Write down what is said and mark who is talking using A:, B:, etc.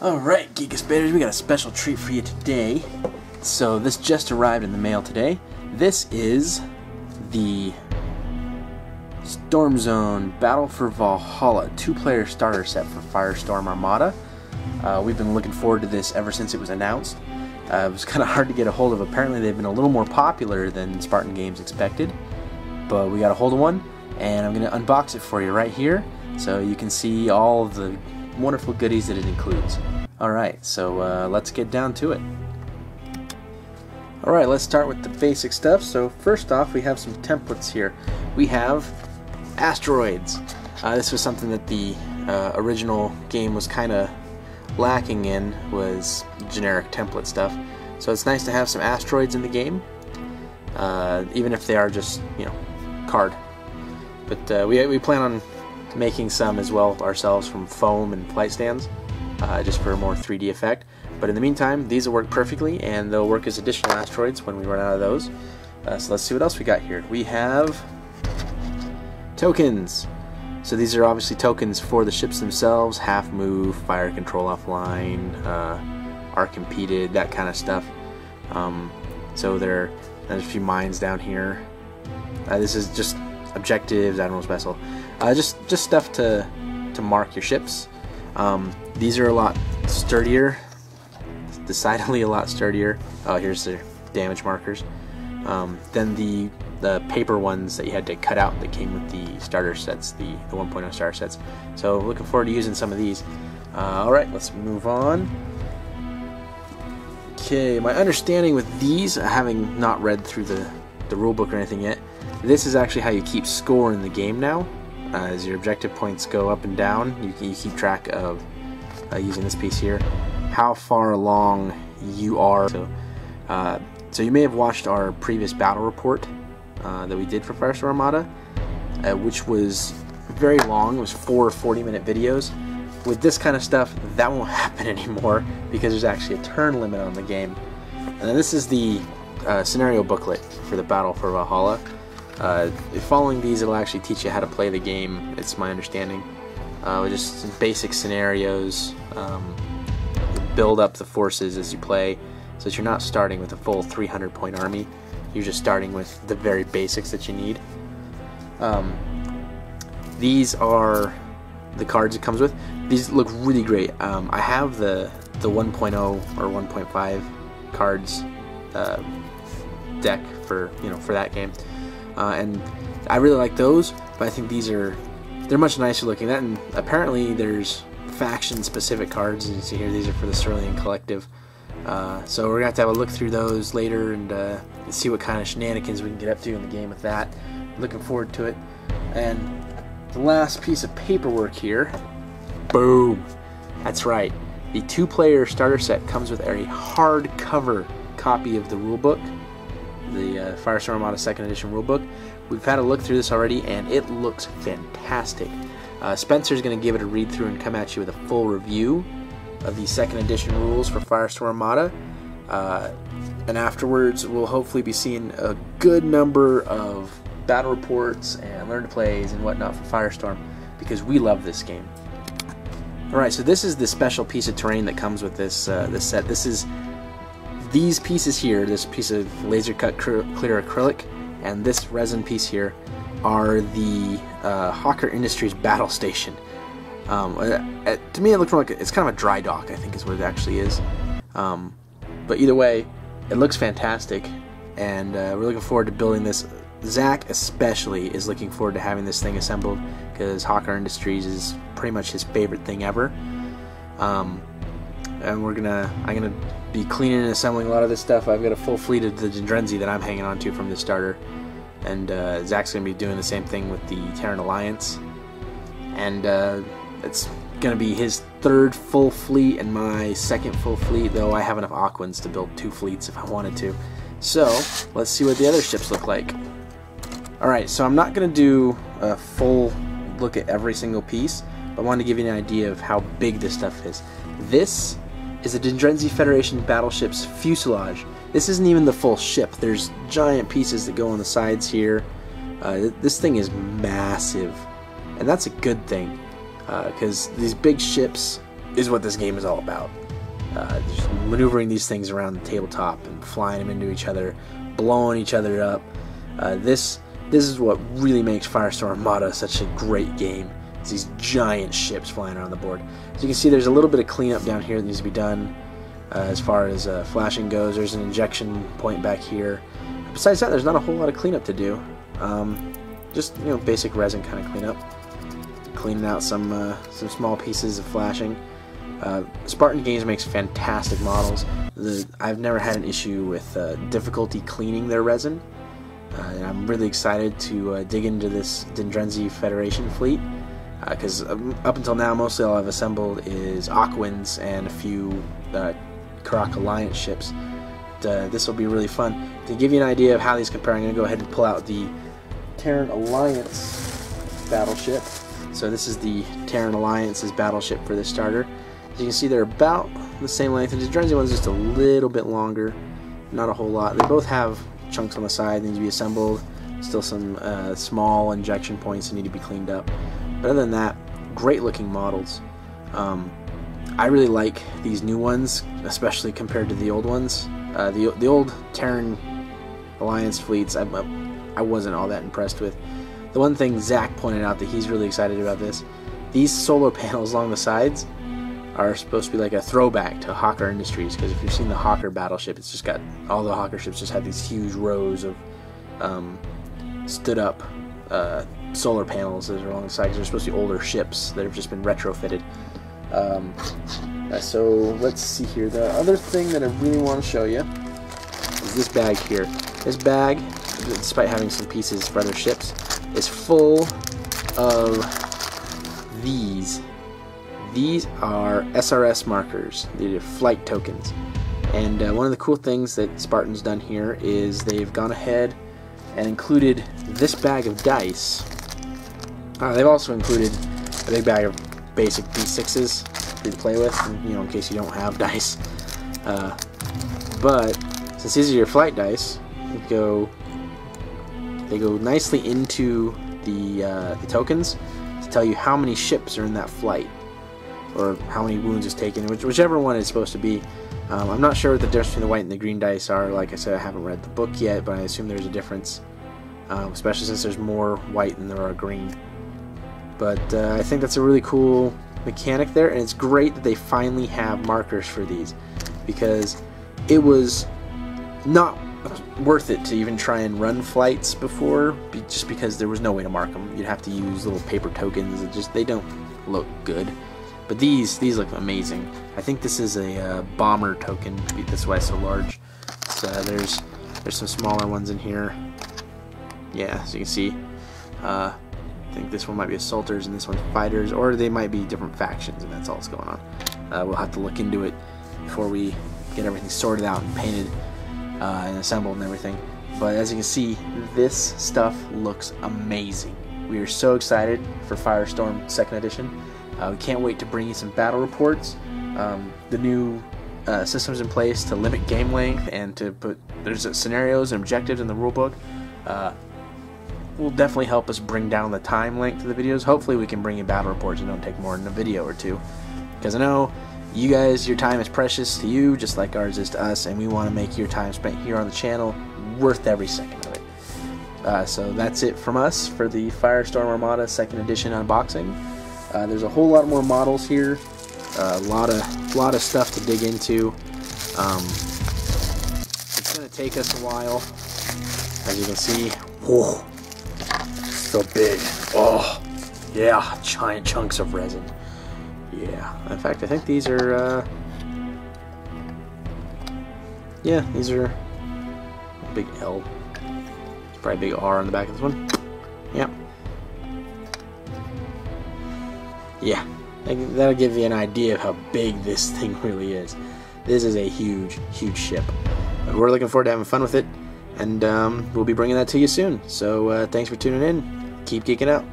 A: Alright, Geek Spaders, we got a special treat for you today. So this just arrived in the mail today. This is the Storm Zone Battle for Valhalla 2-player starter set for Firestorm Armada. We've been looking forward to this ever since it was announced. It was kind of hard to get a hold of. Apparently they've been a little more popular than Spartan Games expected. But we got a hold of one, and I'm going to unbox it for you right here so you can see all of the wonderful goodies that it includes. Alright, so let's get down to it. Alright, let's start with the basic stuff. So first off, we have some templates here. We have asteroids. This was something that the original game was kind of lacking in, was generic template stuff. So it's nice to have some asteroids in the game, even if they are just, you know, card. But we plan on making some as well ourselves from foam and flight stands, just for a more 3D effect. But in the meantime, these will work perfectly, and they'll work as additional asteroids when we run out of those. So let's see what else we got here. We have tokens. So these are obviously tokens for the ships themselves: half move, fire control offline, arc impeded, that kind of stuff. So there's a few mines down here. This is just objectives, admiral's vessel, just stuff to mark your ships. These are a lot sturdier, decidedly a lot sturdier. Oh, here's the damage markers. Then the paper ones that you had to cut out that came with the starter sets, the 1.0 starter sets. So looking forward to using some of these. Alright, let's move on. Okay, my understanding with these, having not read through the rulebook or anything yet, this is actually how you keep score in the game now. As your objective points go up and down, you keep track of, using this piece here, how far along you are. So you may have watched our previous battle report that we did for Firestorm Armada, which was very long. It was 4 40-minute videos. With this kind of stuff, that won't happen anymore because there's actually a turn limit on the game. And then this is the scenario booklet for the Battle for Valhalla. Following these, it'll actually teach you how to play the game, it's my understanding. Just some basic scenarios, build up the forces as you play, so that you're not starting with a full 300-point army. You're just starting with the very basics that you need. These are the cards it comes with. These look really great. I have the 1.0 or 1.5 cards deck for that game, and I really like those. But I think they're much nicer looking. And apparently there's faction-specific cards. As you see here, these are for the Cerulean Collective. So we're gonna have to have a look through those later and see what kind of shenanigans we can get up to in the game with that. Looking forward to it. And the last piece of paperwork here, boom! That's right. The 2-player starter set comes with a hardcover copy of the rulebook, the Firestorm Armada 2nd edition rulebook. We've had a look through this already, and it looks fantastic. Spencer's going to give it a read through and come at you with a full review of the 2nd edition rules for Firestorm Armada, and afterwards we'll hopefully be seeing a good number of battle reports and learn to plays and whatnot for Firestorm, because we love this game. Alright, so this is the special piece of terrain that comes with this this set. This is these pieces here, this piece of laser cut clear acrylic, and this resin piece here are the Hawker Industries battle station. To me it looks more like it's kind of a dry dock, I think is what it actually is. But either way, it looks fantastic, and we're looking forward to building this. Zach especially is looking forward to having this thing assembled, because Hawker Industries is pretty much his favorite thing ever. And I'm gonna be cleaning and assembling a lot of this stuff. I've got a full fleet of the Dendrenzi that I'm hanging on to from the starter, and Zach's gonna be doing the same thing with the Terran Alliance, and it's gonna be his 3rd full fleet and my 2nd full fleet, though I have enough Aquans to build 2 fleets if I wanted to. So let's see what the other ships look like. Alright, so I'm not going to do a full look at every single piece, but I wanted to give you an idea of how big this stuff is. This is the Dendrenzi Federation battleship's fuselage. This isn't even the full ship. There's giant pieces that go on the sides here. This thing is massive, and that's a good thing, because these big ships is what this game is all about. Just maneuvering these things around the tabletop and flying them into each other, blowing each other up. This is what really makes Firestorm Armada such a great game. It's these giant ships flying around the board. As you can see, there's a little bit of cleanup down here that needs to be done as far as flashing goes. There's an injection point back here. Besides that, there's not a whole lot of cleanup to do. Just basic resin kind of cleanup, cleaning out some small pieces of flashing. Spartan Games makes fantastic models. I've never had an issue with difficulty cleaning their resin, and I'm really excited to dig into this Dendrenzi Federation fleet, because up until now mostly all I've assembled is Aquans and a few Karak Alliance ships. This will be really fun. To give you an idea of how these compare, I'm going to go ahead and pull out the Terran Alliance battleship. So this is the Terran Alliance's battleship for this starter. As you can see, they're about the same length. The Dendrenzi one's just a little bit longer, not a whole lot. They both have chunks on the side that need to be assembled. Still some small injection points that need to be cleaned up. But other than that, great looking models. I really like these new ones, especially compared to the old ones. The old Terran Alliance fleets, I wasn't all that impressed with. The one thing Zach pointed out that he's really excited about this, these solar panels along the sides are supposed to be like a throwback to Hawker Industries, because if you've seen the Hawker battleship, it's just got, all the Hawker ships just have these huge rows of stood up solar panels that are along the sides. They're supposed to be older ships that have just been retrofitted. So let's see here. The other thing that I really want to show you is this bag here. This bag, despite having some pieces for other ships, is full of these. These are SRS markers. These are flight tokens. And one of the cool things that Spartan's done here is they've gone ahead and included this bag of dice. They've also included a big bag of basic D6s for you to play with, in case you don't have dice. But since these are your flight dice, they go nicely into the tokens to tell you how many ships are in that flight, or how many wounds is taken, whichever one it's supposed to be. I'm not sure what the difference between the white and the green dice are. Like I said, I haven't read the book yet, but I assume there's a difference, especially since there's more white than there are green. But I think that's a really cool mechanic there, and it's great that they finally have markers for these, because it was not worth it to even try and run flights before, just because there was no way to mark them. You'd have to use little paper tokens. They don't look good. But these look amazing. I think this is a bomber token. That's why it's so large. So there's some smaller ones in here. Yeah, as you can see, I think this one might be assaulters and this one's fighters, or they might be different factions, and that's all that's going on. We'll have to look into it before we get everything sorted out and painted and assembled and everything. But as you can see, this stuff looks amazing. We are so excited for Firestorm 2nd Edition. We can't wait to bring you some battle reports. The new systems in place to limit game length and to put there's scenarios and objectives in the rulebook will definitely help us bring down the time length of the videos. Hopefully we can bring you battle reports and don't take more than a video or two, because I know you guys, your time is precious to you just like ours is to us, and we want to make your time spent here on the channel worth every second of it. So that's it from us for the Firestorm Armada 2nd Edition unboxing. There's a whole lot more models here, a lot of stuff to dig into. It's going to take us a while, as you can see. Whoa, so big. Oh, yeah, giant chunks of resin. Yeah, in fact, I think these are, yeah, these are a big L. There's probably a big R on the back of this one. Yep. Yeah, that'll give you an idea of how big this thing really is. This is a huge, huge ship. But we're looking forward to having fun with it, and we'll be bringing that to you soon. So thanks for tuning in. Keep geeking out.